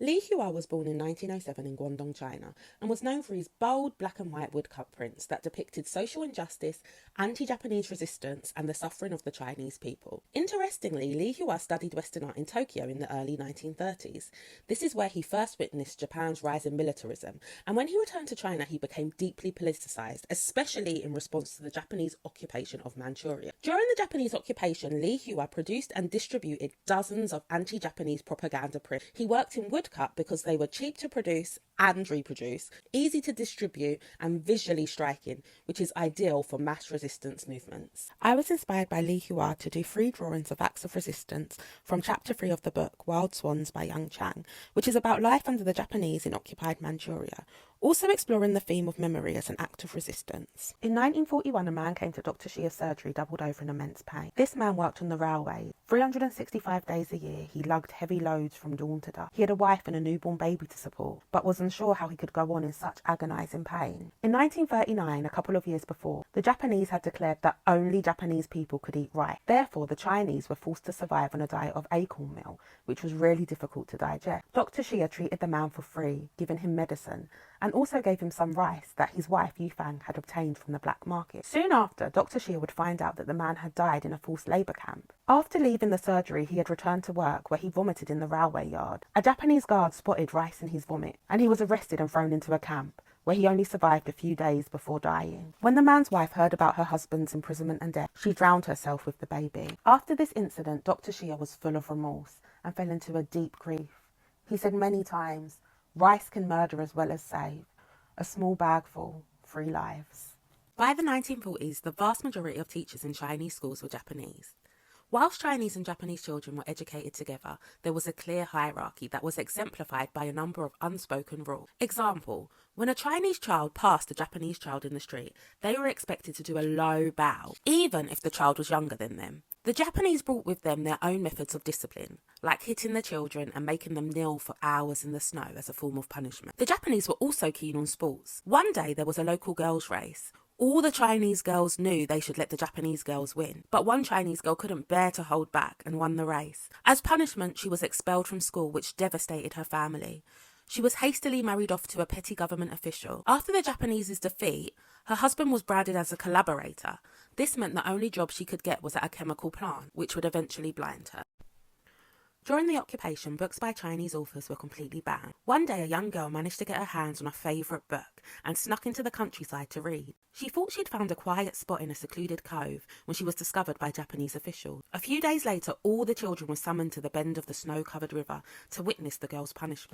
Li Hua was born in 1907 in Guangdong, China, and was known for his bold black and white woodcut prints that depicted social injustice, anti-Japanese resistance, and the suffering of the Chinese people. Interestingly, Li Hua studied Western art in Tokyo in the early 1930s. This is where he first witnessed Japan's rise in militarism, and when he returned to China, he became deeply politicized, especially in response to the Japanese occupation of Manchuria. During the Japanese occupation, Li Hua produced and distributed dozens of anti-Japanese propaganda prints. He worked in woodcut because they were cheap to produce and reproduce, easy to distribute, and visually striking, which is ideal for mass resistance movements. I was inspired by Li Hua to do 3 drawings of acts of resistance from chapter 3 of the book Wild Swans by Yang Chang, which is about life under the Japanese in occupied Manchuria, also exploring the theme of memory as an act of resistance. In 1941, a man came to Dr. Shia's surgery doubled over in immense pain. This man worked on the railway. 365 days a year, he lugged heavy loads from dawn to dusk. He had a wife and a newborn baby to support, but was unsure how he could go on in such agonising pain. In 1939, a couple of years before, the Japanese had declared that only Japanese people could eat rice. Therefore, the Chinese were forced to survive on a diet of acorn meal, which was really difficult to digest. Dr. Shia treated the man for free, giving him medicine, and also gave him some rice that his wife Yufang had obtained from the black market. Soon after, Dr. Shia would find out that the man had died in a forced labour camp. After leaving the surgery, he had returned to work, where he vomited in the railway yard. A Japanese guard spotted rice in his vomit, and he was arrested and thrown into a camp, where he only survived a few days before dying. When the man's wife heard about her husband's imprisonment and death, she drowned herself with the baby. After this incident, Dr. Shia was full of remorse and fell into a deep grief. He said many times, "Rice can murder as well as save. A small bagful, 3 lives." By the 1940s, the vast majority of teachers in Chinese schools were Japanese. Whilst Chinese and Japanese children were educated together, there was a clear hierarchy that was exemplified by a number of unspoken rules. Example, when a Chinese child passed a Japanese child in the street, they were expected to do a low bow, even if the child was younger than them. The Japanese brought with them their own methods of discipline, like hitting the children and making them kneel for hours in the snow as a form of punishment. The Japanese were also keen on sports. One day there was a local girls' race. All the Chinese girls knew they should let the Japanese girls win, but one Chinese girl couldn't bear to hold back and won the race. As punishment, she was expelled from school, which devastated her family. She was hastily married off to a petty government official. After the Japanese's defeat, her husband was branded as a collaborator. This meant the only job she could get was at a chemical plant, which would eventually blind her. During the occupation, books by Chinese authors were completely banned. One day, a young girl managed to get her hands on a favourite book and snuck into the countryside to read. She thought she'd found a quiet spot in a secluded cove when she was discovered by Japanese officials. A few days later, all the children were summoned to the bend of the snow-covered river to witness the girl's punishment.